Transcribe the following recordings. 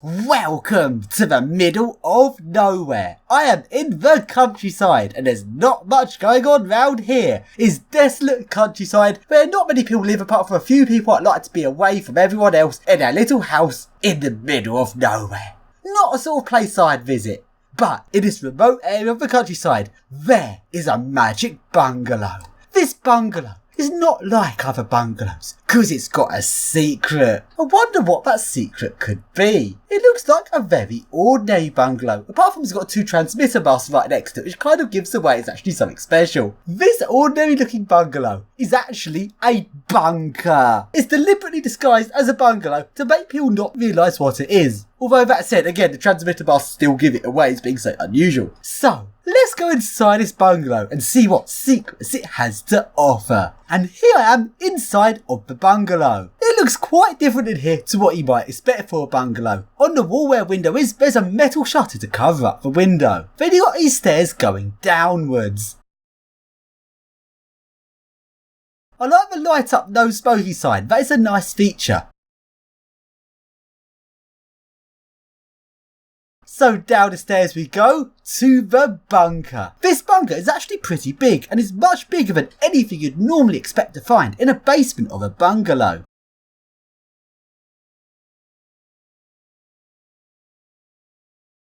Welcome to the middle of nowhere. I am in the countryside and there's not much going on round here. It's desolate countryside where not many people live apart from a few people that like to be away from everyone else in their little house in the middle of nowhere. Not a sort of place I'd visit, but in this remote area of the countryside, there is a magic bungalow. This bungalow is not like other bungalows because it's got a secret. I wonder what that secret could be. It looks like a very ordinary bungalow, apart from it's got two transmitter masts right next to it, which kind of gives away it's actually something special. This ordinary looking bungalow is actually a bunker. It's deliberately disguised as a bungalow to make people not realise what it is. Although that said, again, the transmitter masts still give it away as being so unusual. So, let's go inside this bungalow and see what secrets it has to offer. And here I am inside of the bungalow. It looks quite different in here to what you might expect for a bungalow. On the wall where a window is, there's a metal shutter to cover up the window. Then you got these stairs going downwards. I like the light up no smoky sign. That is a nice feature. So down the stairs we go to the bunker. This bunker is actually pretty big and is much bigger than anything you'd normally expect to find in a basement of a bungalow.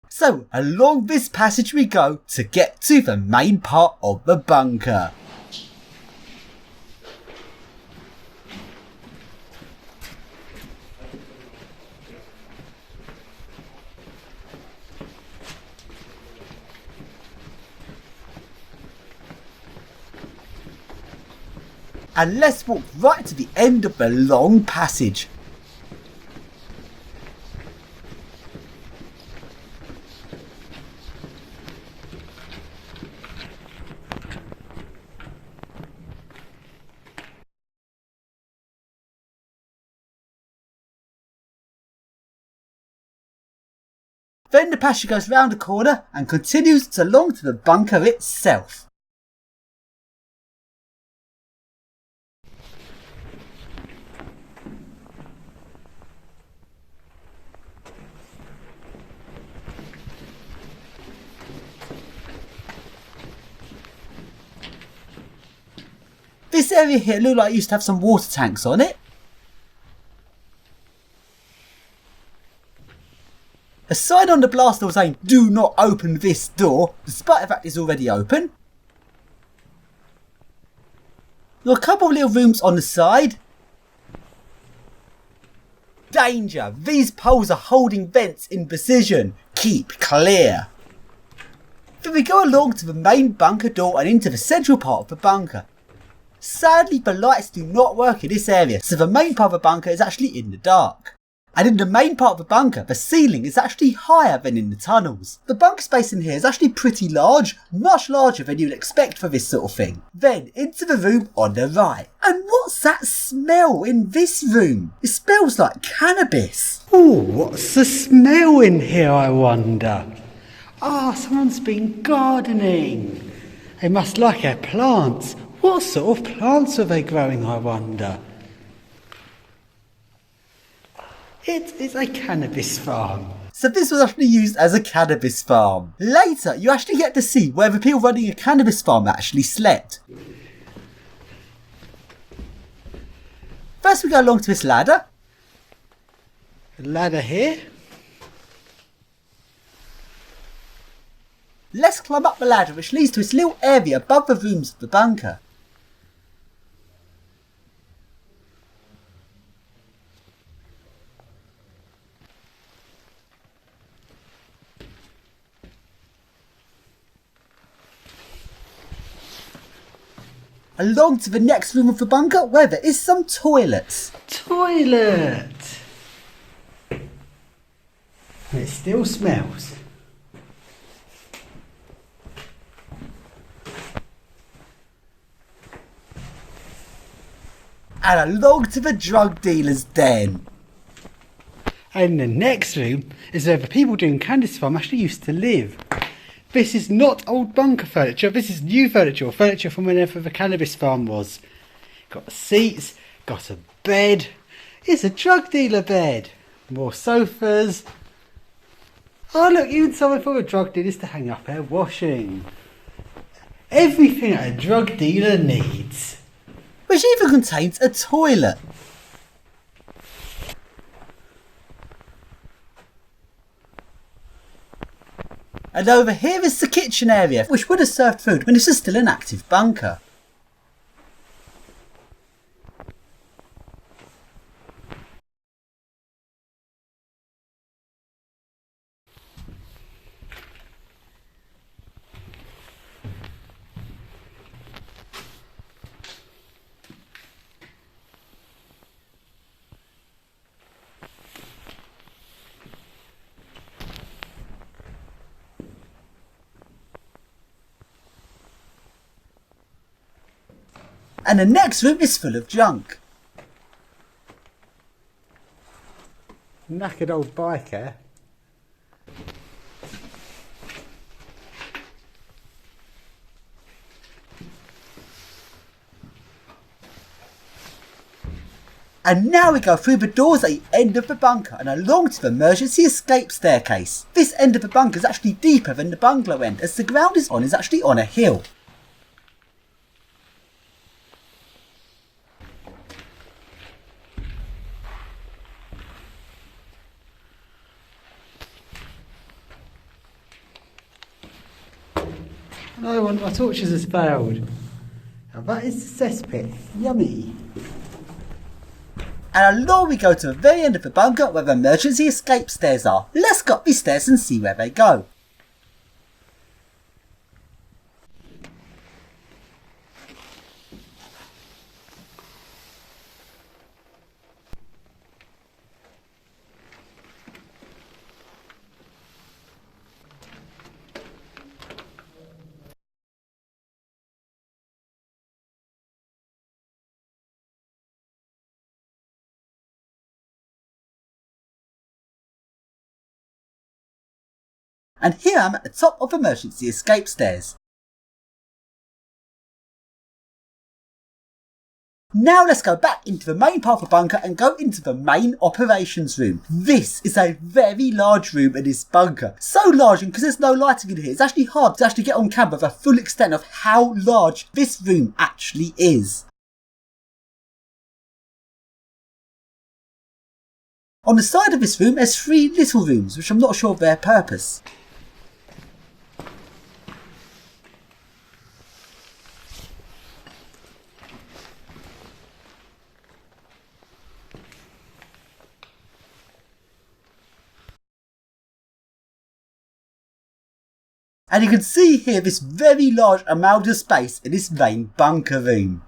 So along this passage we go to get to the main part of the bunker. And let's walk right to the end of the long passage. Then the passage goes round the corner and continues along to the bunker itself. This area here looked like it used to have some water tanks on it. A sign on the blast door saying, "Do not open this door," despite the fact it's already open. There are a couple of little rooms on the side. Danger! These poles are holding vents in precision. Keep clear. Then we go along to the main bunker door and into the central part of the bunker. Sadly, the lights do not work in this area, so the main part of the bunker is actually in the dark. And in the main part of the bunker, the ceiling is actually higher than in the tunnels. The bunker space in here is actually pretty large, much larger than you'd expect for this sort of thing. Then into the room on the right. And what's that smell in this room? It smells like cannabis. Oh, what's the smell in here, I wonder? Someone's been gardening. They must like their plants. What sort of plants are they growing, I wonder? It is a cannabis farm. So this was actually used as a cannabis farm. Later, you actually get to see where the people running a cannabis farm actually slept. First we go along to this ladder. A ladder here. Let's climb up the ladder which leads to this little area above the rooms of the bunker. Along to the next room of the bunker where there is some toilets. Toilet! It still smells. And along to the drug dealer's den. And the next room is where the people doing cannabis farm actually used to live. This is not old bunker furniture, this is new furniture, furniture from whenever the cannabis farm was. Got seats, got a bed. It's a drug dealer bed. More sofas, Oh look, even somewhere for a drug dealers to hang up their washing. Everything a drug dealer needs. Which even contains a toilet. And over here is the kitchen area, which would have served food when this was still an active bunker. And the next room is full of junk. Knackered old biker. And now we go through the doors at the end of the bunker and along to the emergency escape staircase. This end of the bunker is actually deeper than the bungalow end, as the ground is actually on a hill. No, one of my torches has failed. Now that is the cesspit. Yummy. And along we go to the very end of the bunker where the emergency escape stairs are. Let's go up these stairs and see where they go. And here I'm at the top of emergency escape stairs. Now let's go back into the main part of the bunker and go into the main operations room. This is a very large room in this bunker. So large, and because there's no lighting in here, it's actually hard to actually get on camera the full extent of how large this room actually is. On the side of this room there's 3 little rooms, which I'm not sure of their purpose. And you can see here this very large amount of space in this main bunker room.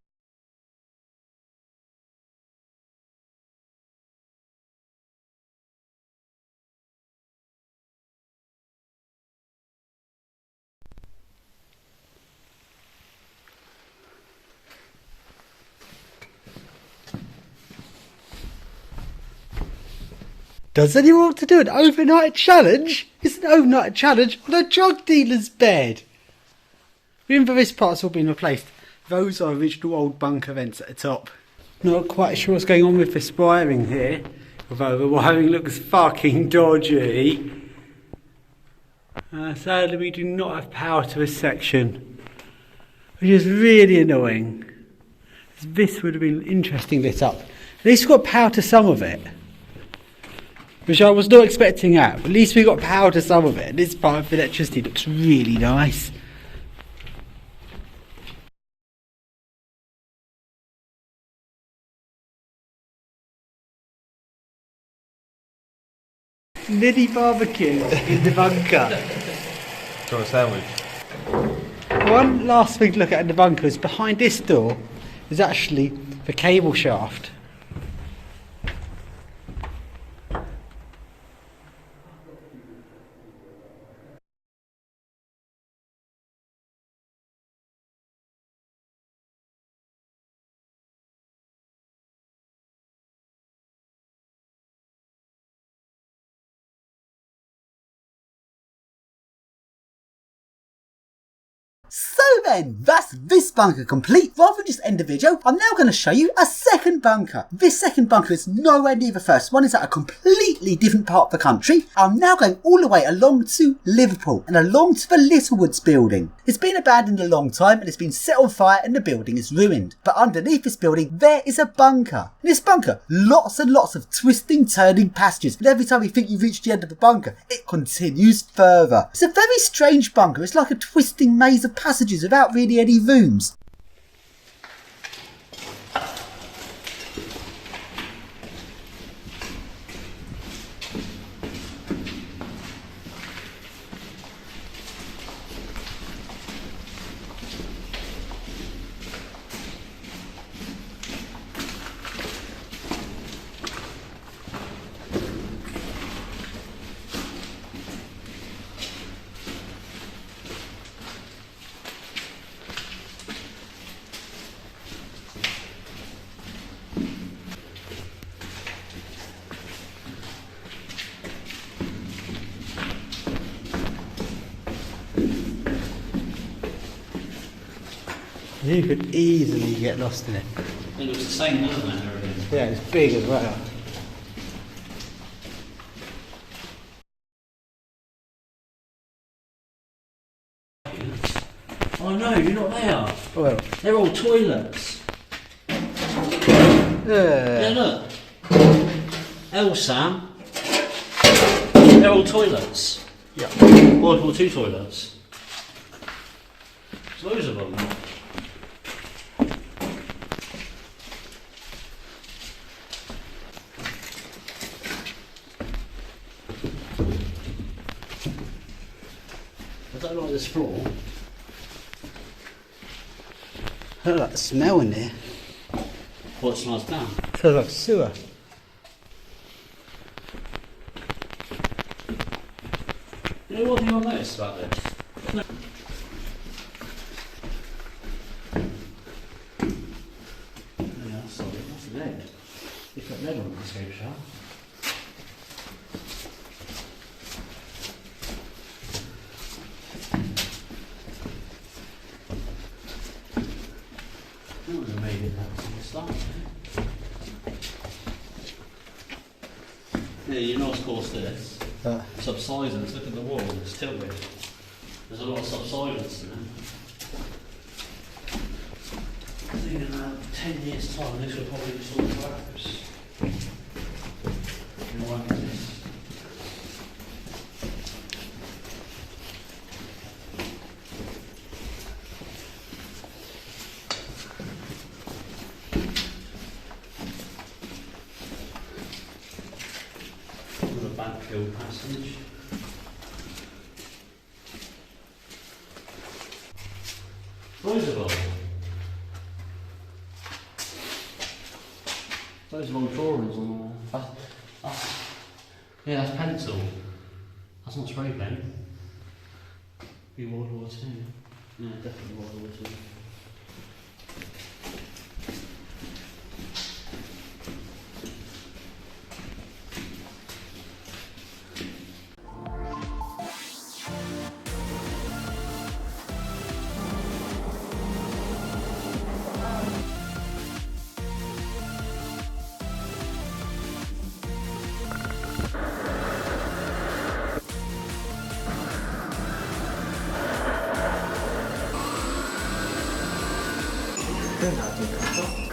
Does anyone want to do an overnight challenge? It's an overnight challenge on a drug dealer's bed. Remember, this part's all been replaced. Those are original old bunker vents at the top. Not quite sure what's going on with this wiring here, although the wiring looks fucking dodgy. Sadly, we do not have power to this section, which is really annoying. This would have been interesting lit up. At least we've got power to some of it, which I was not expecting at. At least we got power to some of it. This part of the electricity looks really nice. Liddy barbecue in the bunker. Do you want a sandwich? One last thing to look at in the bunker is behind this door is actually the cable shaft. So then, that's this bunker complete. Rather than just end the video, I'm now going to show you a second bunker. This second bunker is nowhere near the first one. It's at a completely different part of the country. I'm now going all the way along to Liverpool and along to the Littlewoods building. It's been abandoned a long time and it's been set on fire and the building is ruined. But underneath this building, there is a bunker. In this bunker, lots and lots of twisting, turning passages. And every time you think you've reached the end of the bunker, it continues further. It's a very strange bunker. It's like a twisting maze of passages without really any rooms. You could easily get lost in it. It looks the same, doesn't it? Yeah, it's big as well. Oh no, you're not there. Well, They're all toilets. Yeah, look. Elsa. They're all toilets. yeah. World War II toilets. There's loads of them. I don't like this floor. I like the smell in there. What smells down? Smells like sewer. You know one thing I noticed about this? Yeah, sorry, that's lead. You put lead on the escape shaft. I would have made it that from the start. Yeah, you know what's caused this? Subsidence. Look at the wall, it's tilted. There's a lot of subsidence in it. I think in 10 years' time this will probably just all collapse. It won't exist. The backfill passage. Roosevelt. Those long drawings on the wall. Yeah, that's pencil. That's not spray paint. Be World War II. Yeah, definitely World War II. Good idea,